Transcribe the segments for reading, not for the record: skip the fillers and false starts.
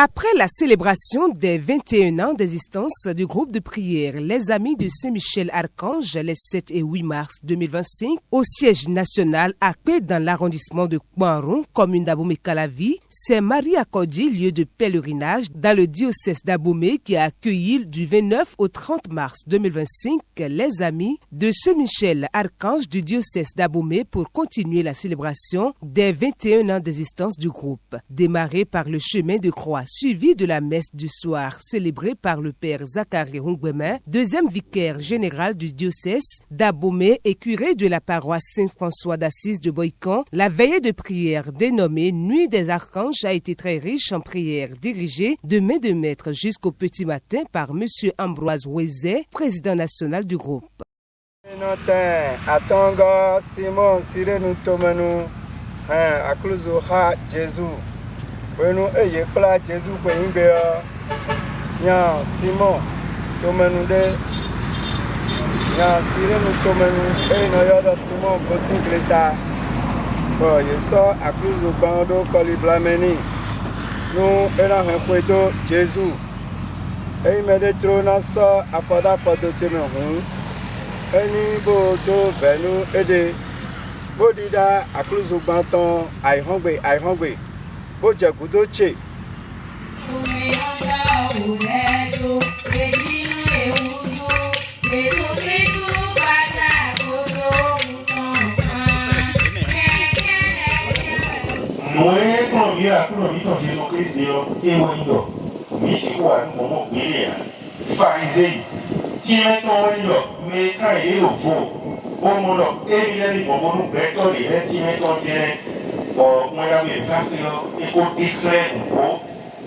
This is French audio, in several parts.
Après la célébration des 21 ans d'existence du groupe de prière Les Amis de Saint-Michel-Archange les 7 et 8 mars 2025 au siège national à Paix dans l'arrondissement de Kouaron, commune d'Abomey-Calavi, c'est Marie Akodi, lieu de pèlerinage dans le diocèse d'Abomey qui a accueilli du 29 au 30 mars 2025 les Amis de Saint-Michel-Archange du diocèse d'Abomey pour continuer la célébration des 21 ans d'existence du groupe. Démarré par le chemin de croix suivi de la messe du soir célébrée par le père Zachary Hongwema, deuxième vicaire général du diocèse d'Abomey et curé de la paroisse Saint-François d'Assise de Boykan, la veillée de prière dénommée Nuit des Archanges a été très riche en prières dirigées de main de maître jusqu'au petit matin par M. Ambroise Wezé, président national du groupe. Wenu eye kpla Jesu ko ingbe nya Simon tomenu de nya sirenu tomenu no yodo Simon ko singleta bo yeso akluzo bando ko livlameni no era han kweto Jesu me de trona so afoda fodo cheme hun eni bo do venu ede bodida akluzo banton ai hongbe Boja Gudoche.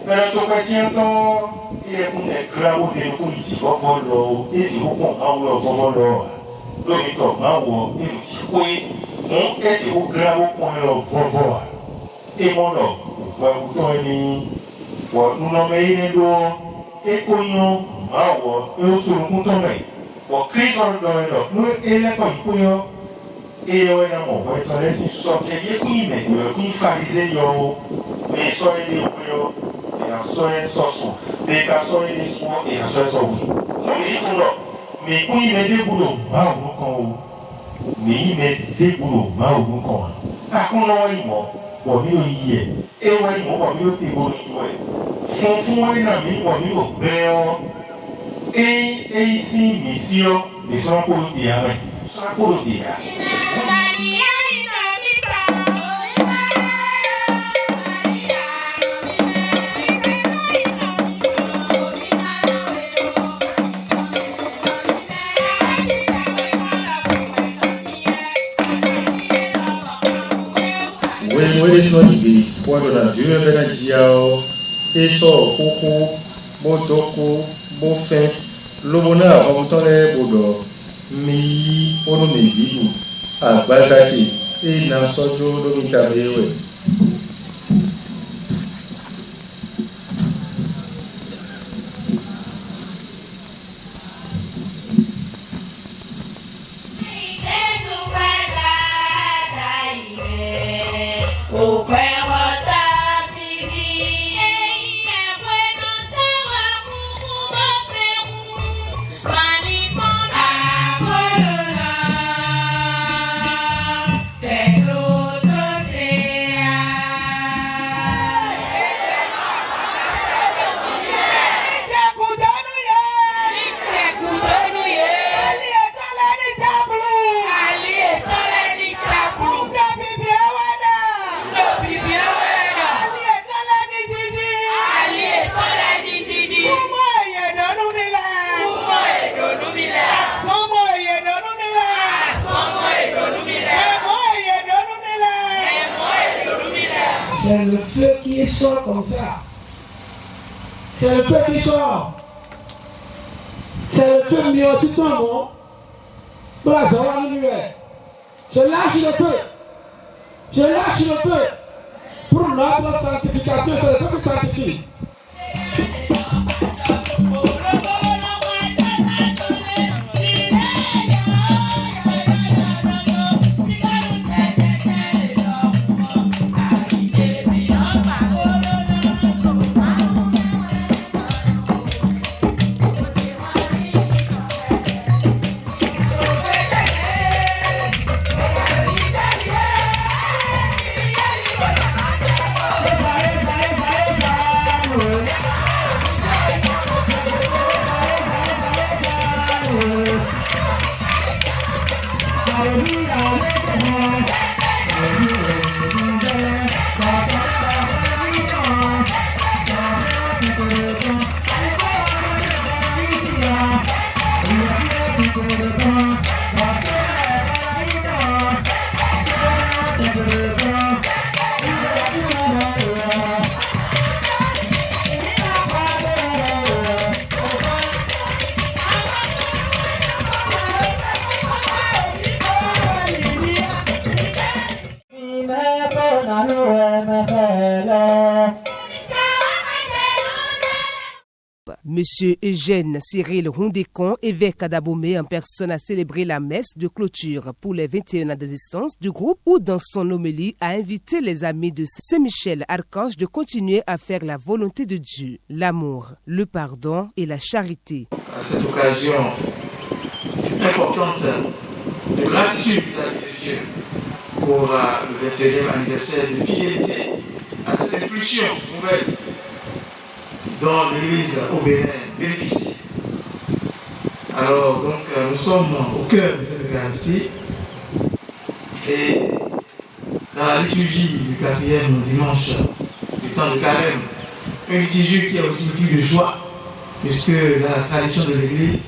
Pero toca ciento y es un esclavo de un chico es un agua favor lo que tomamos es un esclavo con el favor y mono cuando ni no me ido coño agua yo soy un tomé o Cristo no él es coño et on a mon ouais quand c'est sorti il mais il faisait yo mais soyez des yo et soyez soso des personnes des soins et soyez so oui mais il met des boulot ma on kon mais il met des boulot ma on kon ta kon no yi mo bo mi o yi e wa yi mo bo mi o te bo ni we fun na mi bo mi o be o e ici mission de son pour dire ça pour dire Welisnodibi quando na Dieu venadiao eso koko bodoko bofen lobona omtole bodo mi ono mebibu agbazati e na sojo domita bewe C'est le feu qui sort comme ça. C'est le feu qui sort. C'est le feu mis au tout temps. Je lâche le feu. Je lâche le feu. Pour notre sanctification, c'est le feu qui sanctifie. Monsieur Eugène Cyril Rondécon, évêque d'Abomey en personne, a célébré la messe de clôture pour les 21 ans d'existence du groupe où, dans son homélie, a invité les amis de Saint-Michel-Archange de continuer à faire la volonté de Dieu, l'amour, le pardon et la charité. À cette occasion importante de gratitude vis-à-vis de Dieu pour le 21e anniversaire de fidélité à cette impulsion nouvelle dont l'Église au Bénin bénéficie. Alors donc nous sommes au cœur de cette Eucharistie et dans la liturgie du 4e dimanche du temps de carême, une liturgie qui est aussi une liturgie de joie, puisque dans la tradition de l'Église,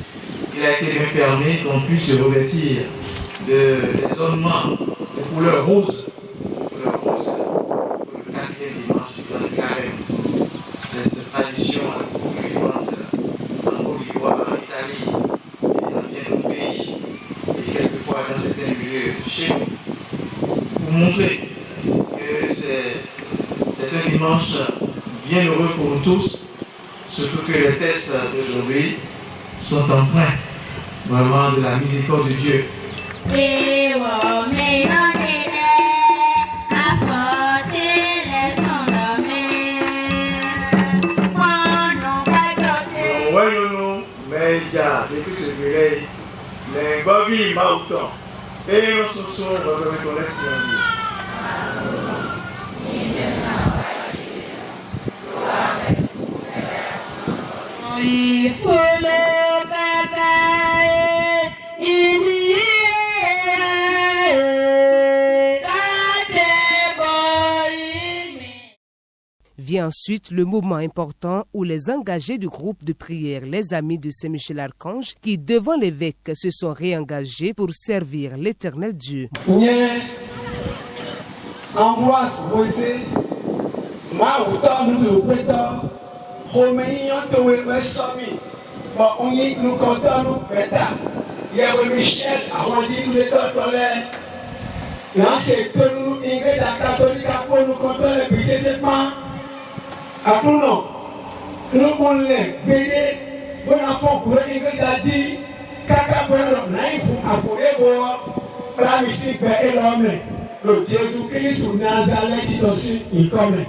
il a été bien permis qu'on puisse se revêtir des ornements de couleur rose pour le 4e dimanche du temps de carême. Cette tradition est beaucoup plus vivante en Côte d'Ivoire, en Italie et dans bien d'autres pays, et quelquefois dans certains milieux chez nous, pour montrer que c'est un dimanche bien heureux pour nous tous, surtout que les textes d'aujourd'hui sont empreints vraiment de la miséricorde de Dieu. Vient ensuite le moment important où les engagés du groupe de prière, les amis de Saint-Michel-Archange, qui devant l'évêque se sont réengagés pour servir l'Éternel Dieu. Ambroise Moïse, Maouta, nous pétons, Roménion, Toé, Sami, on y nous comptons, nous pétons. Il y a Michel, Arrondi, nous les tolères. Là, c'est que nous, Ingrid, la catholique, pour nous compter les précisément. À tout nom, nous on les bénis, bon enfant pour Ingrid a dit, Kaka pour l'homme, pour la mystique et l'homme. Le Jésus-Christ ou Nazareth est aussi il commet.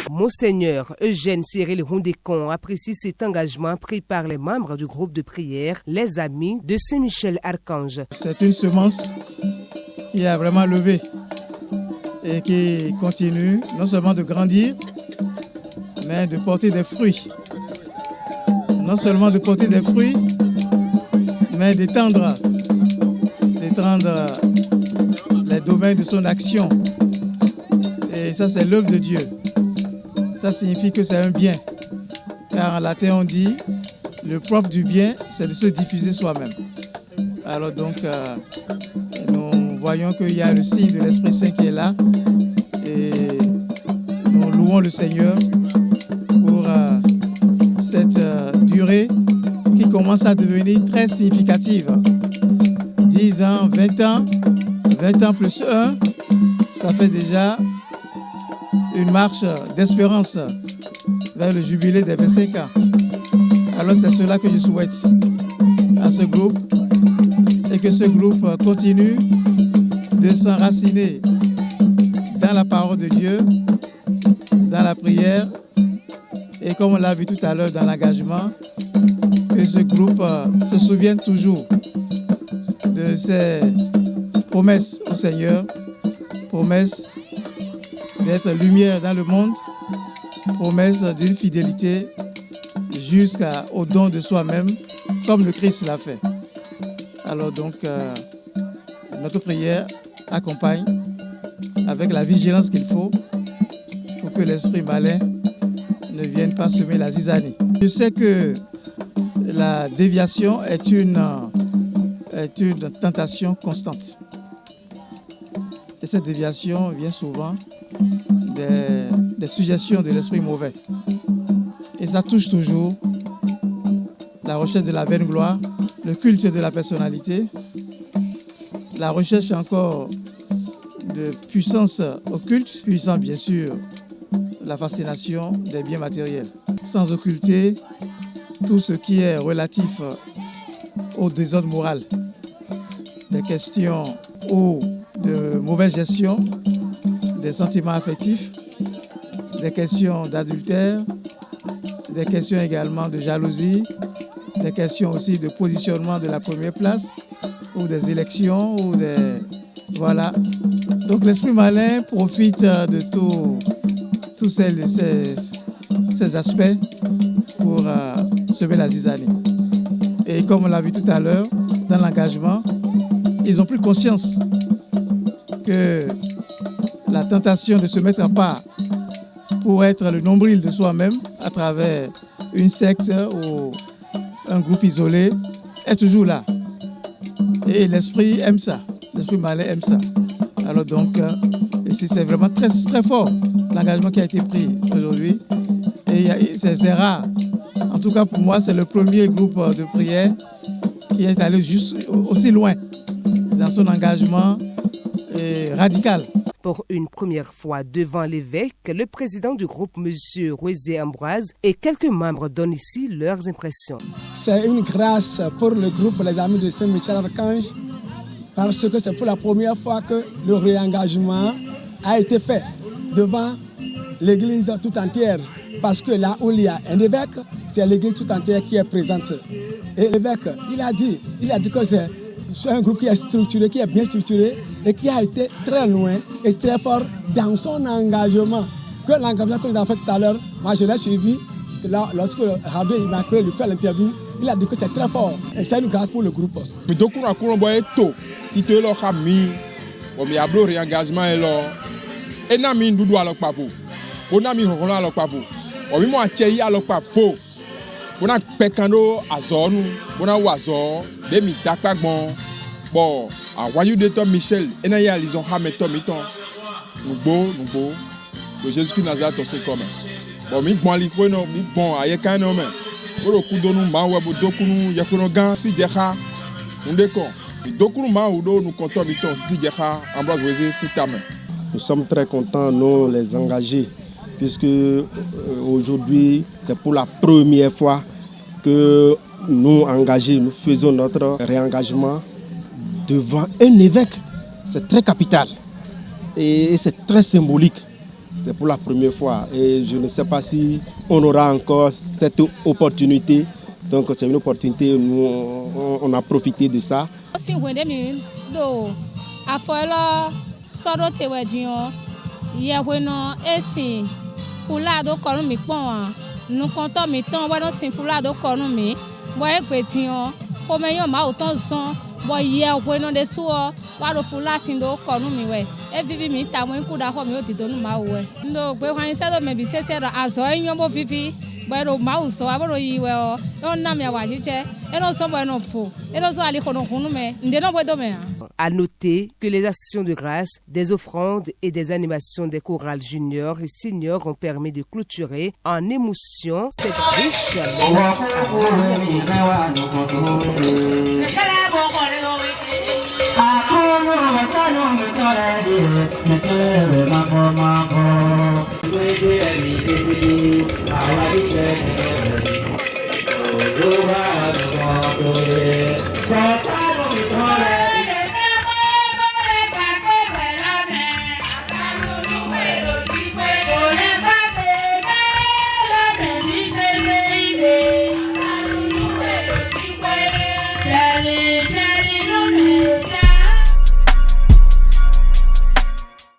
Monseigneur Eugène Cyril Rondécon apprécie cet engagement pris par les membres du groupe de prière, les amis de Saint-Michel-Archange. C'est une semence qui a vraiment levé et qui continue non seulement de grandir, mais de porter des fruits. Non seulement de porter des fruits, mais d'étendre les domaines de son action. Et ça, c'est l'œuvre de Dieu. Ça signifie que c'est un bien. Car en latin, on dit, le propre du bien, c'est de se diffuser soi-même. Alors donc, nous voyons qu'il y a le signe de l'Esprit Saint qui est là. Et nous louons le Seigneur pour cette durée qui commence à devenir très significative. 10 ans, 20 ans plus 1, ça fait déjà une marche d'espérance vers le jubilé des 25 ans. Alors c'est cela que je souhaite à ce groupe et que ce groupe continue de s'enraciner dans la parole de Dieu, dans la prière et comme on l'a vu tout à l'heure dans l'engagement, que ce groupe se souvienne toujours de ses promesses au Seigneur, promesses d'être lumière dans le monde, promesse d'une fidélité jusqu'au don de soi-même, comme le Christ l'a fait. Alors donc, notre prière accompagne avec la vigilance qu'il faut pour que l'esprit malin ne vienne pas semer la zizanie. Je sais que la déviation est une tentation constante. Et cette déviation vient souvent des suggestions de l'esprit mauvais. Et ça touche toujours la recherche de la vaine gloire, le culte de la personnalité, la recherche encore de puissance occulte, puissant bien sûr la fascination des biens matériels, sans occulter tout ce qui est relatif au désordre moral, des questions ou de mauvaise gestion des sentiments affectifs, des questions d'adultère, des questions également de jalousie, des questions aussi de positionnement de la première place ou des élections ou des... Voilà. Donc l'esprit malin profite de tous ces aspects pour semer la zizanie. Et comme on l'a vu tout à l'heure, dans l'engagement, ils ont pris conscience que la tentation de se mettre à part pour être le nombril de soi-même à travers une secte ou un groupe isolé est toujours là. Et l'esprit aime ça, l'esprit malin aime ça. Alors donc, ici c'est vraiment très, très fort l'engagement qui a été pris aujourd'hui. Et c'est rare. En tout cas pour moi, c'est le premier groupe de prière qui est allé juste aussi loin dans son engagement radical. Pour une première fois devant l'évêque, le président du groupe, M. Roisé Ambroise, et quelques membres donnent ici leurs impressions. C'est une grâce pour le groupe Les Amis de Saint-Michel-Archange parce que c'est pour la première fois que le réengagement a été fait devant l'église tout entière. Parce que là où il y a un évêque, c'est l'église tout entière qui est présente. Et l'évêque, il a dit que c'est un groupe qui est structuré, qui est bien structuré et qui a été très loin et très fort dans son engagement. Que l'engagement que nous avons fait tout à l'heure, moi je l'ai suivi. Là, lorsque Rabé m'a créé lui faire l'interview, il a dit que c'est très fort et c'est une grâce pour le groupe. Mais donc on a si tu leur as mis, on y a un réengagement et là, et n'a mis doudou à l'ocpavo, on a mis on à l'ocpavo, on a mis moi tchéi à l'ocpavo, on a pécano à zone, on a oiseau, des mitacagmon, bon, à Royaume de Tom Michel, et n'a y a les ont hamé Tom Miton, nous beau, le Jésus-Christ Nazareth aussi comme. Bon, mi bon li ko no mi bon aye kan no me. Oro ku do nu ma wa bo do ku nu ye ko no gan si je ha. Unde ko. Si do ku nu ma u do nu konto mi ton si je ha Ambroise Roisé si tame. Nous sommes très contents, nous, les engagés, puisque aujourd'hui, c'est pour la première fois que nous, engagés, nous faisons notre réengagement devant un évêque. C'est très capital et c'est très symbolique. C'est pour la première fois et je ne sais pas si on aura encore cette opportunité. Donc c'est une opportunité, nous on a profité de ça. Bon hier bueno de suo waro pula sindo konu mi we e vivi mi ta mo nku da ho mi o ti tonu ma we ndo gbe hwan se do me bi se ro azo enyo mo vivi bero ma uso aboro yi we o don na mi awa jiche e no so bueno fu e no so ali kono hunu me nde no bodo me. À noter que les actions de grâce, des offrandes et des animations des chorales juniors et seniors ont permis de clôturer en émotion cette riche messe.